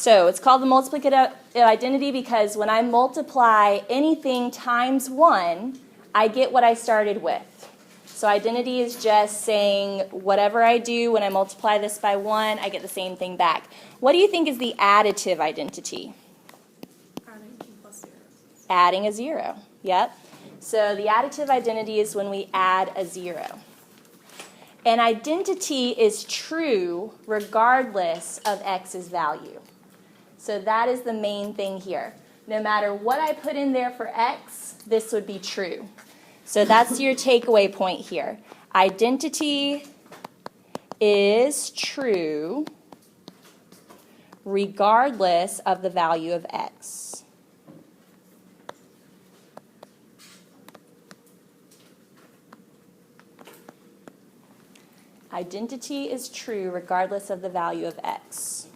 So it's called the multiplicative identity because when I multiply anything times 1, I get what I started with. So identity is just saying whatever I do when I multiply this by 1, I get the same thing back. What do you think is the additive identity? Adding 2 plus 0. Adding a 0. Yep. So the additive identity is when we add a 0. An identity is true regardless of x's value. So that is the main thing here. No matter what I put in there for x, this would be true. So that's your takeaway point here. Identity is true regardless of the value of x. Identity is true regardless of the value of x.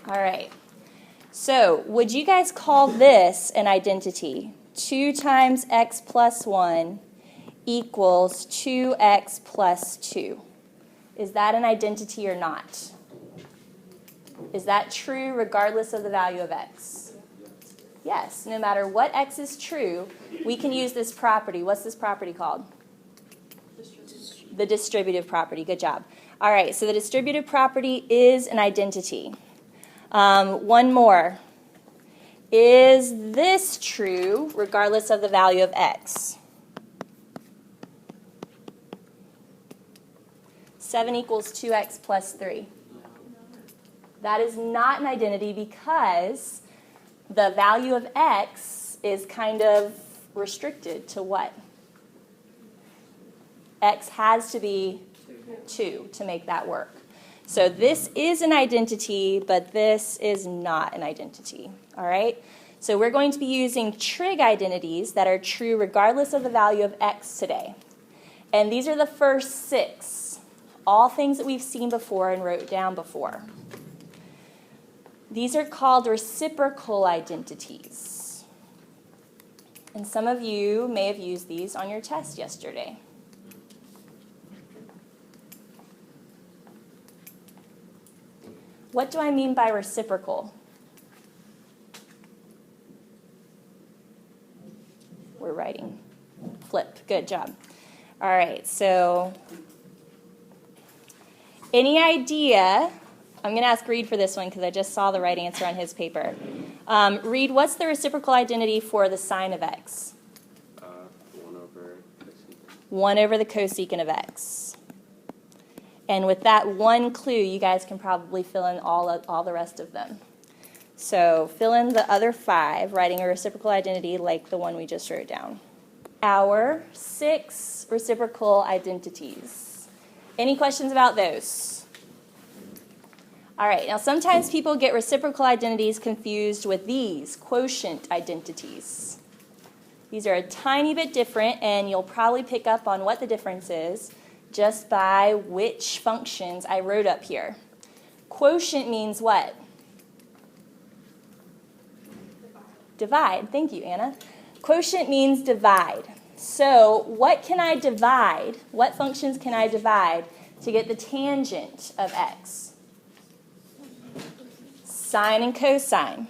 All right. So, would you guys call this an identity? 2 times x plus 1 equals 2x plus 2. Is that an identity or not? Is that true regardless of the value of x? Yes. No matter what x is true, we can use this property. What's this property called? The distributive property. Good job. All right. So the distributive property is an identity. One more. Is this true regardless of the value of x? 7 equals 2x plus 3. That is not an identity because the value of x is kind of restricted to what? X has to be 2 to make that work. So this is an identity, but this is not an identity. All right? So we're going to be using trig identities that are true regardless of the value of x today. And these are the first 6. All things that we've seen before and wrote down before. These are called reciprocal identities. And some of you may have used these on your test yesterday. What do I mean by reciprocal? We're writing. Flip. Good job. All right, so any idea? I'm going to ask Reed for this one because I just saw the right answer on his paper. Reed, what's the reciprocal identity for the sine of x? 1 over cosecant. 1 over the cosecant of x. And with that one clue, you guys can probably fill in all the rest of them. So fill in the other 5, writing a reciprocal identity like the one we just wrote down. Our 6 reciprocal identities. Any questions about those? All right, now sometimes people get reciprocal identities confused with these, quotient identities. These are a tiny bit different, and you'll probably pick up on what the difference is just by which functions I wrote up here. Quotient means what? Divide. Thank you, Anna. Quotient means divide. So what can I divide? What functions can I divide to get the tangent of x? Sine and cosine.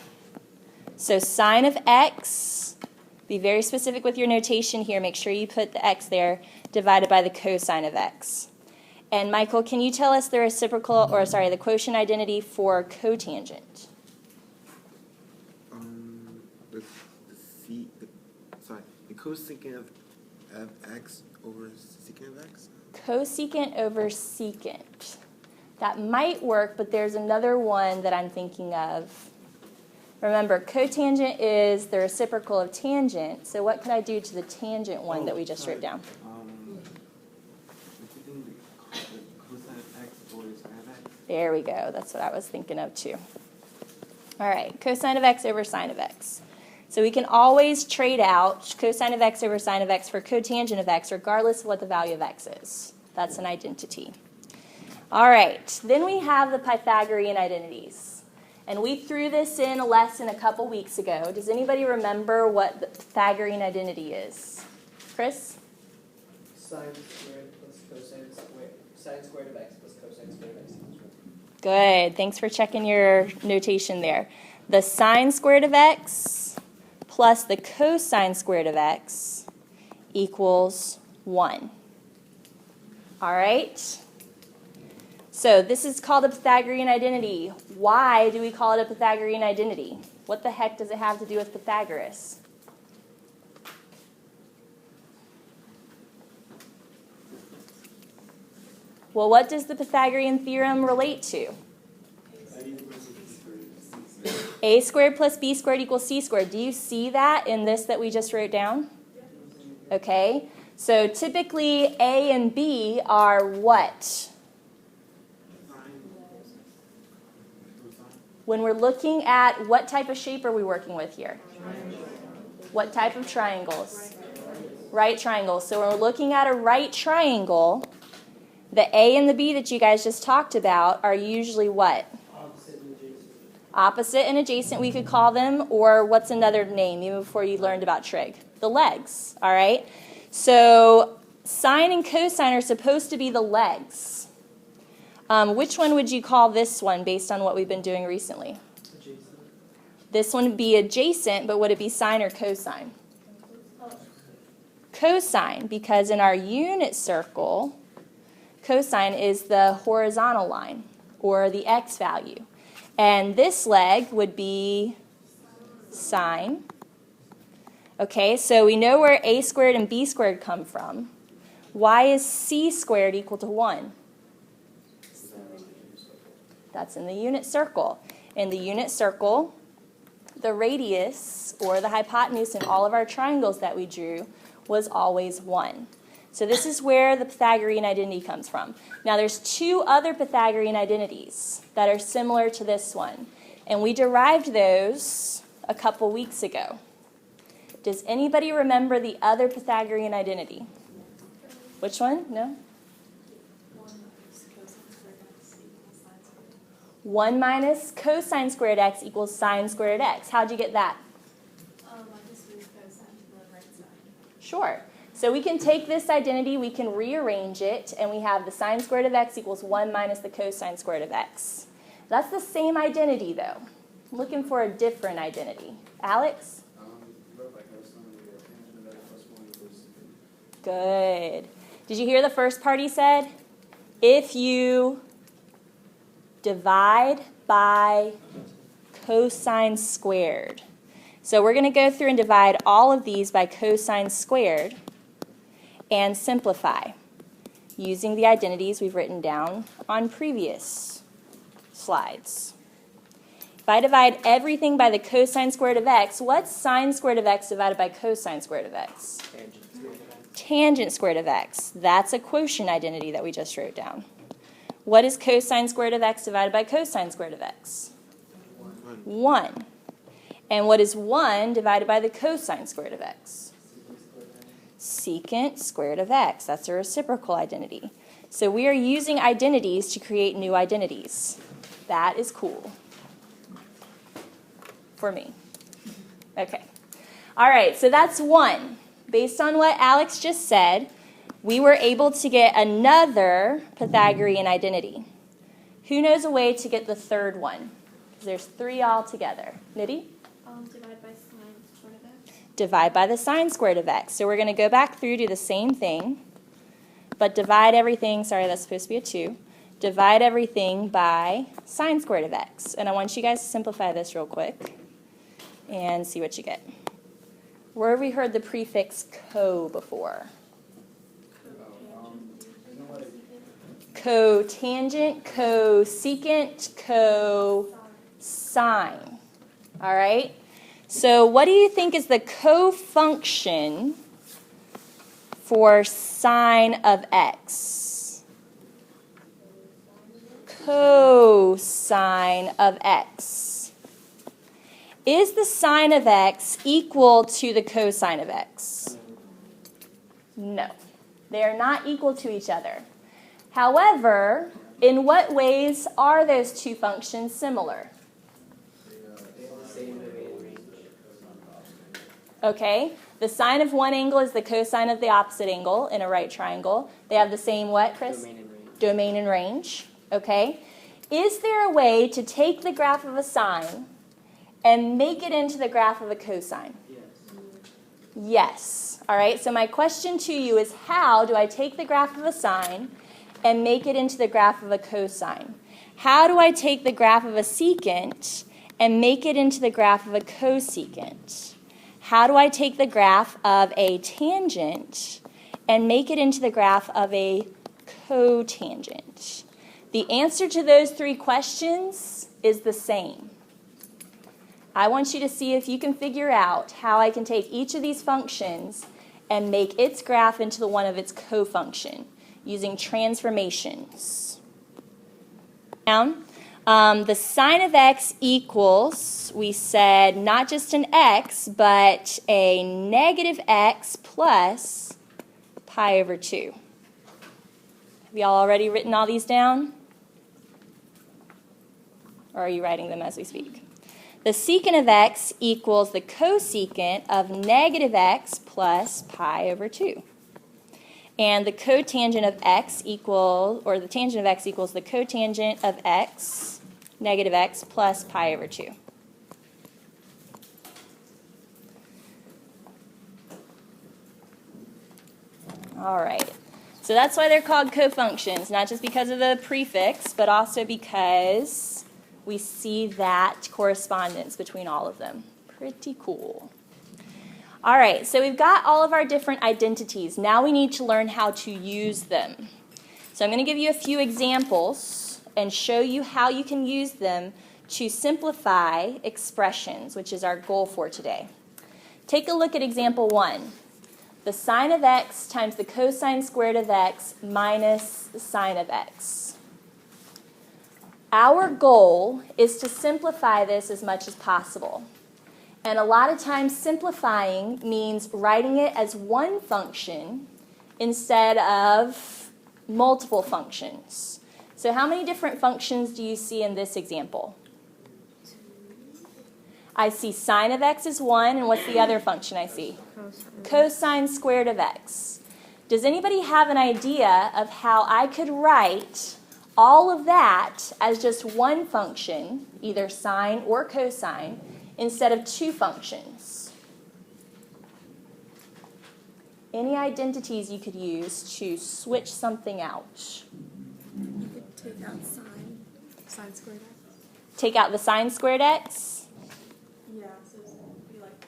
So sine of x, be very specific with your notation here. Make sure you put the x there, divided by the cosine of x. And Michael, can you tell us the reciprocal, or sorry, the quotient identity for cotangent? The cosecant of x over secant of x? Cosecant over secant. That might work, but there's another one that I'm thinking of. Remember, cotangent is the reciprocal of tangent. So what could I do to the tangent one that we just wrote down? Cosine of x over sine of x. There we go. That's what I was thinking of too. All right, cosine of x over sine of x. So we can always trade out cosine of x over sine of x for cotangent of x, regardless of what the value of x is. That's an identity. All right, then we have the Pythagorean identities. And we threw this in a lesson a couple weeks ago. Does anybody remember what the Pythagorean identity is? Chris? Sine squared plus cosine squared. Sine squared of x plus cosine squared of x equals 1. Good. Thanks for checking your notation there. The sine squared of x plus the cosine squared of x equals 1. All right? So this is called a Pythagorean identity. Why do we call it a Pythagorean identity? What the heck does it have to do with Pythagoras? Well, what does the Pythagorean theorem relate to? A squared plus b squared equals c squared. Do you see that in this that we just wrote down? Okay. So typically A and B are what? When we're looking at what type of shape are we working with here? What type of triangles? Right triangles. So when we're looking at a right triangle, the A and the B that you guys just talked about are usually what? Opposite and adjacent. Opposite and adjacent, we could call them, or what's another name, even before you learned about trig? The legs, all right? So sine and cosine are supposed to be the legs. Which one would you call this one based on what we've been doing recently? Adjacent. This one would be adjacent, but would it be sine or cosine? Cosine, because in our unit circle, cosine is the horizontal line, or the x value. And this leg would be sine. Okay, so we know where a squared and b squared come from. Why is c squared equal to 1? That's in the unit circle. In the unit circle, the radius, or the hypotenuse in all of our triangles that we drew, was always 1. So this is where the Pythagorean identity comes from. Now there's 2 other Pythagorean identities that are similar to this one. And we derived those a couple weeks ago. Does anybody remember the other Pythagorean identity? Which one? No? 1 minus cosine squared x equals sine squared x. How'd you get that? I just moved cosine to the right side. Sure. So we can take this identity, we can rearrange it, and we have the sine squared of x equals 1 minus the cosine squared of x. That's the same identity, though. I'm looking for a different identity. Alex? Good. Did you hear the first part he said? If you divide by cosine squared. So we're going to go through and divide all of these by cosine squared and simplify using the identities we've written down on previous slides. If I divide everything by the cosine squared of x, what's sine squared of x divided by cosine squared of x? Tangent squared of x. That's a quotient identity that we just wrote down. What is cosine squared of x divided by cosine squared of x? 1. And what is 1 divided by the cosine squared of x? Secant squared of x. That's a reciprocal identity. So we are using identities to create new identities. That is cool. For me. Okay. All right, so that's 1. Based on what Alex just said, we were able to get another Pythagorean identity. Who knows a way to get the third one? Because there's 3 altogether. Nidhi? Divide by sine squared of x. Divide by the sine squared of x. So we're going to go back through, do the same thing, but divide everything, sorry, that's supposed to be a 2. Divide everything by sine squared of x. And I want you guys to simplify this real quick and see what you get. Where have we heard the prefix co before? Cotangent, cosecant, cosine. All right? So what do you think is the cofunction for sine of x? Cosine of x. Is the sine of x equal to the cosine of x? No. They are not equal to each other. However, in what ways are those 2 functions similar? Okay? The sine of one angle is the cosine of the opposite angle in a right triangle. They have the same what, Chris? Domain and range. Domain and range. Okay? Is there a way to take the graph of a sine and make it into the graph of a cosine? Yes. Yes. All right, so my question to you is, how do I take the graph of a sine and make it into the graph of a cosine? How do I take the graph of a secant and make it into the graph of a cosecant? How do I take the graph of a tangent and make it into the graph of a cotangent? The answer to those three questions is the same. I want you to see if you can figure out how I can take each of these functions and make its graph into the one of its cofunction using transformations. Down. The sine of x equals, we said, not just an x, but a negative x plus pi over 2. Have y'all already written all these down? Or are you writing them as we speak? The secant of x equals the cosecant of negative x plus pi over 2. And the cotangent of x equals, or the tangent of x equals the cotangent of x, negative x, plus pi over 2. All right. So that's why they're called cofunctions, not just because of the prefix, but also because we see that correspondence between all of them. Pretty cool. All right, so we've got all of our different identities. Now we need to learn how to use them. So I'm going to give you a few examples and show you how you can use them to simplify expressions, which is our goal for today. Take a look at example 1. The sine of x times the cosine squared of x minus the sine of x. Our goal is to simplify this as much as possible. And a lot of times simplifying means writing it as one function instead of multiple functions. So how many different functions do you see in this example? I see sine of x is 1, and what's the other function I see? Cosine squared of x. Does anybody have an idea of how I could write all of that as just one function, either sine or cosine, instead of two functions? Any identities you could use to switch something out? You could take out sine squared x. Take out the sine squared x? Yeah, so it would be like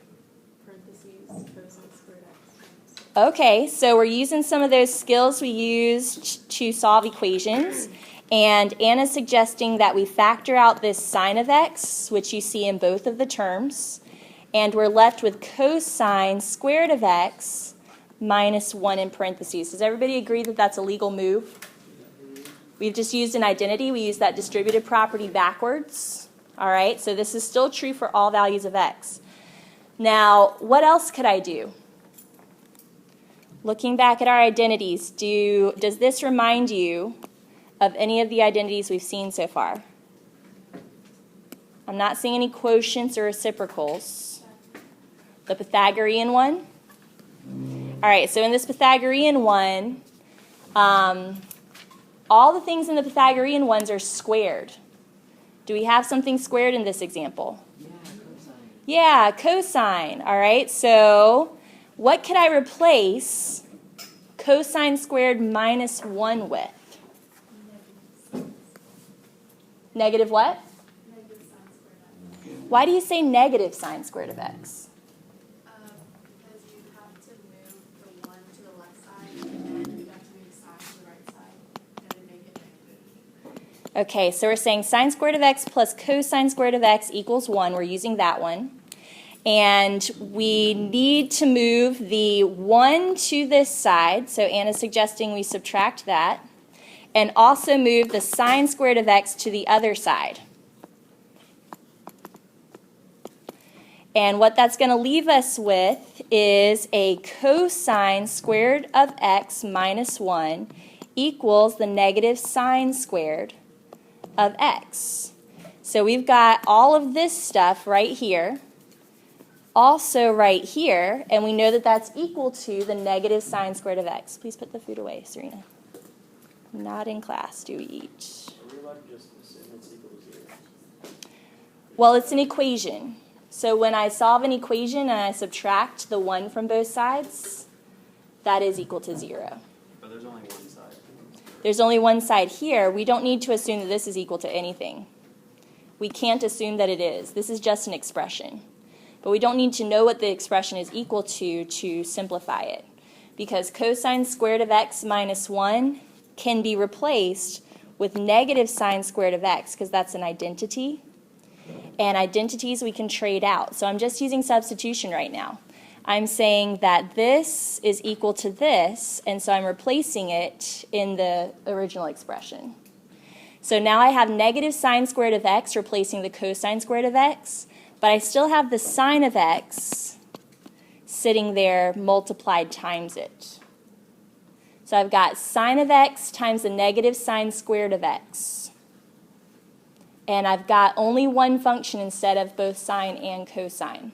parentheses, cosine squared x. Okay, so we're using some of those skills we used to solve equations. And Anna's suggesting that we factor out this sine of x, which you see in both of the terms, and we're left with cosine squared of x minus 1 in parentheses. Does everybody agree that that's a legal move? We've just used an identity. We use that distributive property backwards. All right, so this is still true for all values of x. Now, what else could I do? Looking back at our identities, does this remind you of any of the identities we've seen so far? I'm not seeing any quotients or reciprocals. The Pythagorean one? All right, so in this Pythagorean one, all the things in the Pythagorean ones are squared. Do we have something squared in this example? Yeah, cosine. All right, so what could I replace cosine squared minus 1 with? Negative what? Negative sine squared x. Why do you say negative sine squared of x? Because you have to move the 1 to the left side, and then you have to move sine to the right side, and then make it negative. Okay, so we're saying sine squared of x plus cosine squared of x equals 1. We're using that one. And we need to move the 1 to this side, so Anna's suggesting we subtract that, and also move the sine squared of x to the other side. And what that's going to leave us with is a cosine squared of x minus 1 equals the negative sine squared of x. So we've got all of this stuff right here. also right here, and we know that that's equal to the negative sine squared of x. Please put the food away, Serena. Not in class, do we eat? Are we allowed to just assume it's equal to 0? Well, it's an equation. So when I solve an equation and I subtract the 1 from both sides, that is equal to 0. But there's only one side. There's only one side here. We don't need to assume that this is equal to anything. We can't assume that it is. This is just an expression. But we don't need to know what the expression is equal to simplify it. Because cosine squared of x minus 1 can be replaced with negative sine squared of x, because that's an identity. And identities we can trade out. So I'm just using substitution right now. I'm saying that this is equal to this, and so I'm replacing it in the original expression. So now I have negative sine squared of x replacing the cosine squared of x, but I still have the sine of x sitting there multiplied times it. So I've got sine of x times the negative sine squared of x. And I've got only one function instead of both sine and cosine.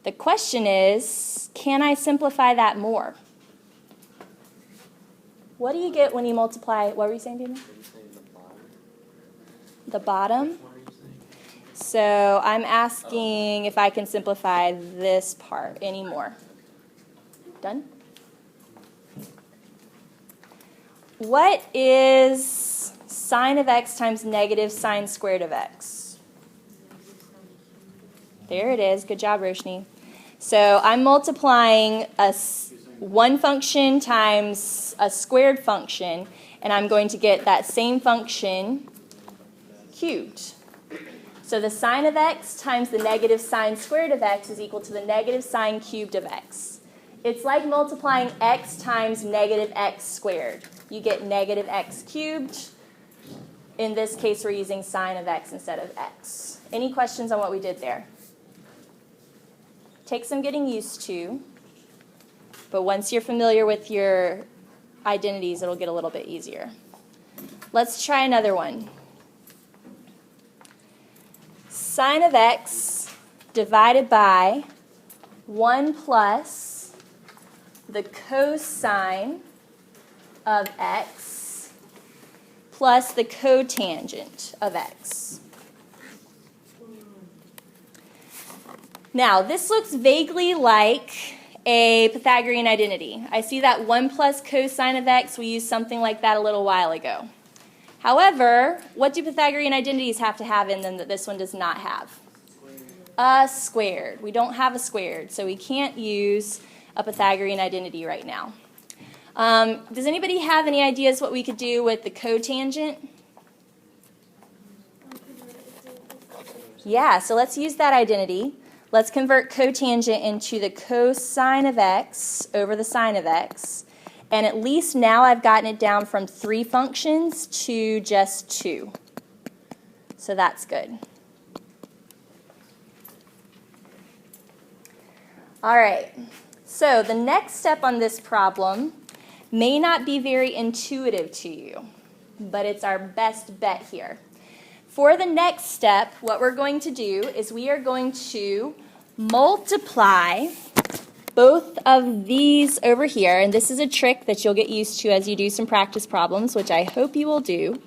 The question is, can I simplify that more? What do you get when you multiply? What were you saying, Daniel? Are you saying the bottom? The bottom? Which one are you saying? So I'm asking if I can simplify this part anymore. Done? What is sine of x times negative sine squared of x? There it is. Good job, Roshni. So I'm multiplying one function times a squared function, and I'm going to get that same function cubed. So the sine of x times the negative sine squared of x is equal to the negative sine cubed of x. It's like multiplying x times negative x squared. You get negative x cubed. In this case, we're using sine of x instead of x. Any questions on what we did there? Takes some getting used to, but once you're familiar with your identities, it'll get a little bit easier. Let's try another one. Sine of x divided by 1 plus the cosine of x plus the cotangent of x. Now, this looks vaguely like a Pythagorean identity. I see that 1 plus cosine of x, we used something like that a little while ago. However, what do Pythagorean identities have to have in them that this one does not have? A squared. We don't have a squared, so we can't use a Pythagorean identity right now. Does anybody have any ideas what we could do with the cotangent? Yeah, so let's use that identity. Let's convert cotangent into the cosine of x over the sine of x. And at least now I've gotten it down from 3 functions to just 2. So that's good. All right. So the next step on this problem may not be very intuitive to you, but it's our best bet here. For the next step, what we're going to do is we are going to multiply both of these over here, and this is a trick that you'll get used to as you do some practice problems, which I hope you will do.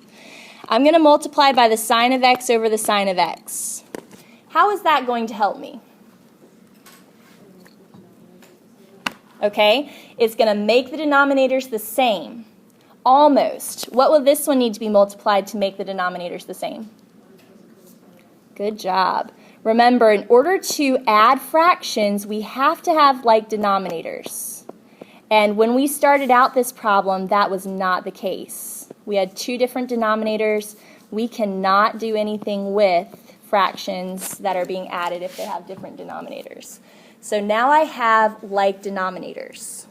I'm going to multiply by the sine of x over the sine of x. How is that going to help me? Okay, it's going to make the denominators the same. Almost. What will this one need to be multiplied to make the denominators the same? Good job. Remember, in order to add fractions, we have to have like denominators. And when we started out this problem, that was not the case. We had 2 different denominators. We cannot do anything with fractions that are being added if they have different denominators. So now I have like denominators.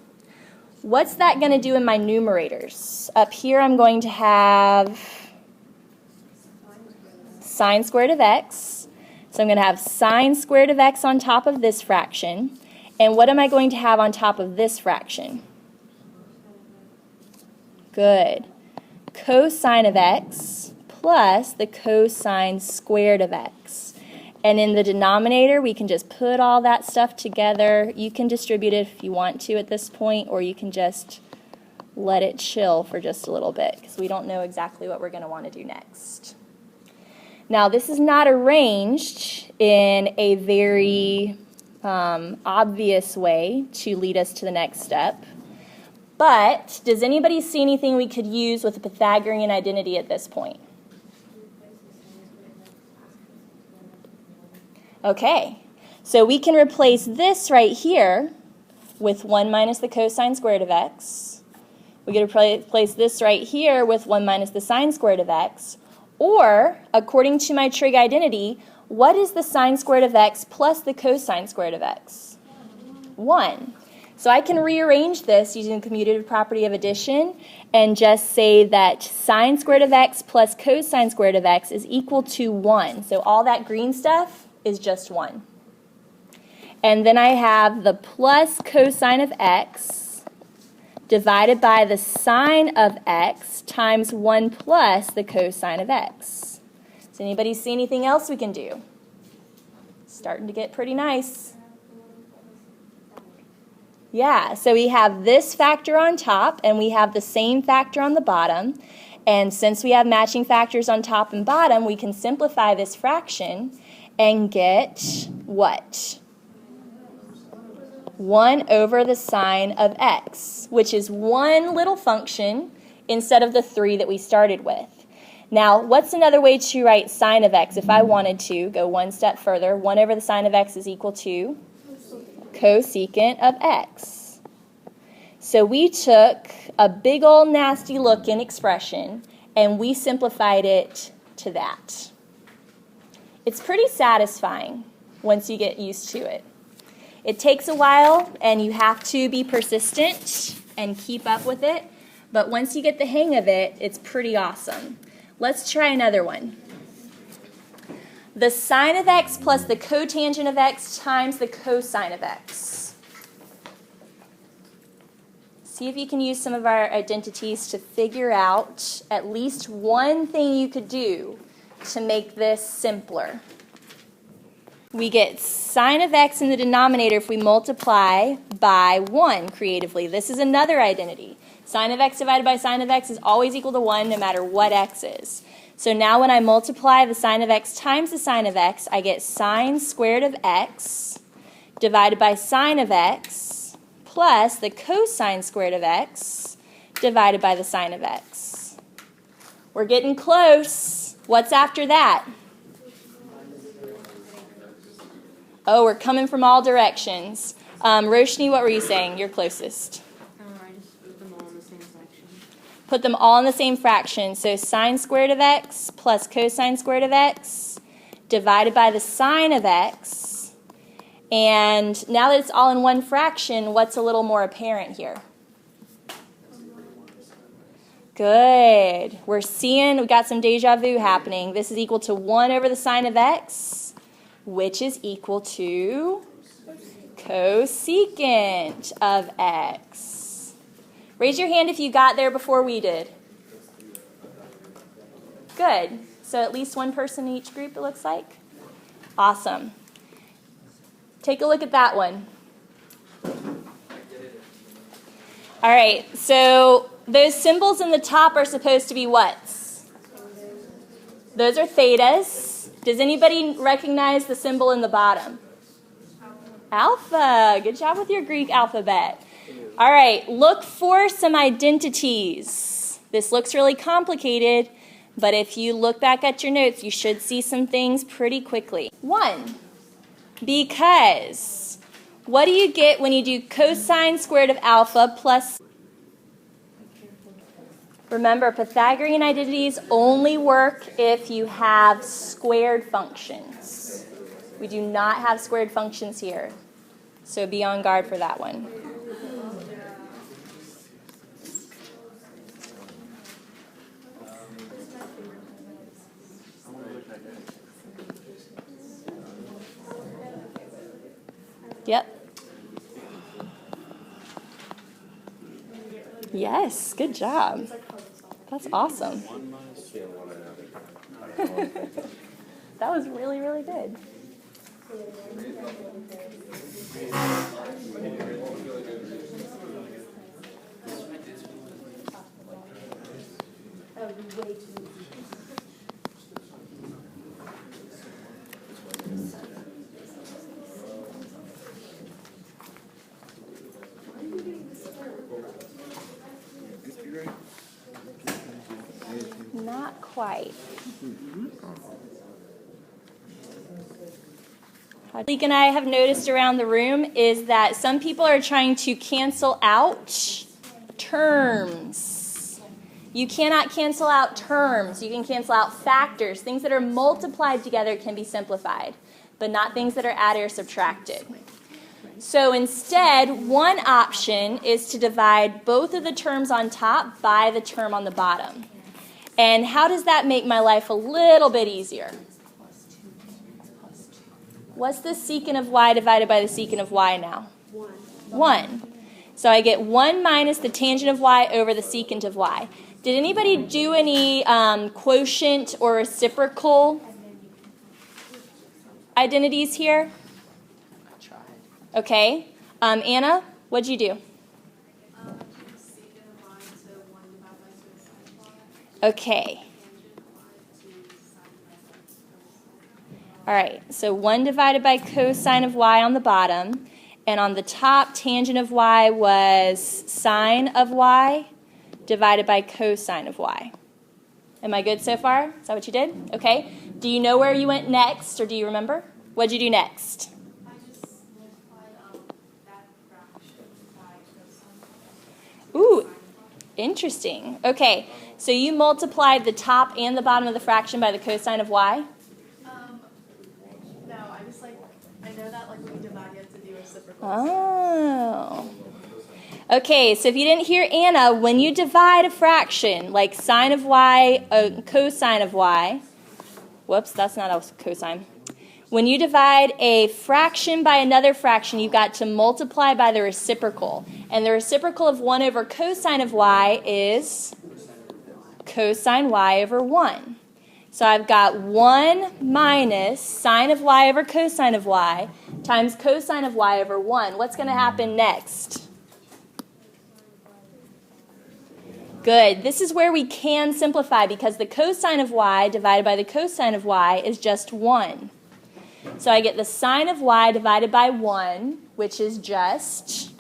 What's that going to do in my numerators? Up here I'm going to have sine squared of x. So I'm going to have sine squared of x on top of this fraction. And what am I going to have on top of this fraction? Good. Cosine of x plus the cosine squared of x. And in the denominator, we can just put all that stuff together. You can distribute it if you want to at this point, or you can just let it chill for just a little bit, because we don't know exactly what we're going to want to do next. Now, this is not arranged in a very obvious way to lead us to the next step. But does anybody see anything we could use with a Pythagorean identity at this point? Okay, so we can replace this right here with 1 minus the cosine squared of x. We can replace this right here with 1 minus the sine squared of x. Or, according to my trig identity, what is the sine squared of x plus the cosine squared of x? 1. So I can rearrange this using the commutative property of addition and just say that sine squared of x plus cosine squared of x is equal to 1. So all that green stuff is just 1. And then I have the plus cosine of x divided by the sine of x times 1 plus the cosine of x. Does anybody see anything else we can do? Starting to get pretty nice. Yeah, so we have this factor on top and we have the same factor on the bottom. And since we have matching factors on top and bottom, we can simplify this fraction and get what? 1 over the sine of x, which is one little function instead of the 3 that we started with. Now, what's another way to write sine of x? If I wanted to go one step further, 1 over the sine of x is equal to cosecant of x. So we took a big old nasty looking expression and we simplified it to that. It's pretty satisfying once you get used to it. It takes a while and you have to be persistent and keep up with it, but once you get the hang of it, it's pretty awesome. Let's try another one. The sine of x plus the cotangent of x times the cosine of x. See if you can use some of our identities to figure out at least one thing you could do to make this simpler. We get sine of x in the denominator if we multiply by 1 creatively. This is another identity. Sine of x divided by sine of x is always equal to 1 no matter what x is. So now when I multiply the sine of x times the sine of x, I get sine squared of x divided by sine of x plus the cosine squared of x divided by the sine of x. We're getting close. What's after that? Oh, we're coming from all directions. Roshni, what were you saying? You're closest. I just put them all in the same fraction. Put them all in the same fraction. So sine squared of x plus cosine squared of x divided by the sine of x. And now that it's all in one fraction, what's a little more apparent here? Good. We're seeing, we've got some deja vu happening. This is equal to 1 over the sine of x, which is equal to cosecant of x. Raise your hand if you got there before we did. Good. So at least one person in each group, it looks like. Awesome. Take a look at that one. All right, so those symbols in the top are supposed to be what? Those are thetas. Does anybody recognize the symbol in the bottom? Alpha. Good job with your Greek alphabet. All right, look for some identities. This looks really complicated, but if you look back at your notes, you should see some things pretty quickly. 1, because what do you get when you do cosine squared of alpha plus? Remember, Pythagorean identities only work if you have squared functions. We do not have squared functions here, so be on guard for that one. Yep. Yes, good job. That's awesome. That was really, really good. This be right? Not quite. What Leek and I have noticed around the room is that some people are trying to cancel out terms. You cannot cancel out terms. You can cancel out factors. Things that are multiplied together can be simplified, but not things that are added or subtracted. So instead, one option is to divide both of the terms on top by the term on the bottom. And how does that make my life a little bit easier? What's the secant of y divided by the secant of y now? 1. So I get 1 minus the tangent of y over the secant of y. Did anybody do any quotient or reciprocal identities here? I tried. Okay. Anna, what'd you do? Secant of y to 1 divided by cosine of y. Okay. Tangent of y to sine by cosine. All right. So 1 divided by cosine of y on the bottom. And on the top, tangent of y was sine of y divided by cosine of y. Am I good so far? Is that what you did? Okay. Do you know where you went next, or do you remember? What'd you do next? I just multiplied that fraction by cosine. Ooh, interesting. Okay. So you multiplied the top and the bottom of the fraction by the cosine of y? No, I just I know that when you divide you have to do reciprocal. Oh. Okay, so if you didn't hear Anna, when you divide a fraction, like sine of y, cosine of y, whoops, that's not a cosine. When you divide a fraction by another fraction, you've got to multiply by the reciprocal. And the reciprocal of 1 over cosine of y is cosine y over 1. So I've got 1 minus sine of y over cosine of y times cosine of y over 1. What's going to happen next? Good. This is where we can simplify because the cosine of y divided by the cosine of y is just 1. So I get the sine of y divided by 1, which is just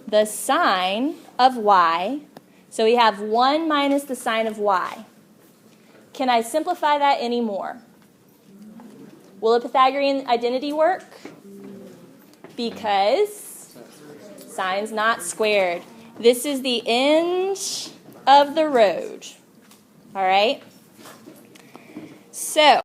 the sine of y. So we have 1 minus the sine of y. Can I simplify that anymore? Will a Pythagorean identity work? Because sine's not squared. This is the end of the road. All right? So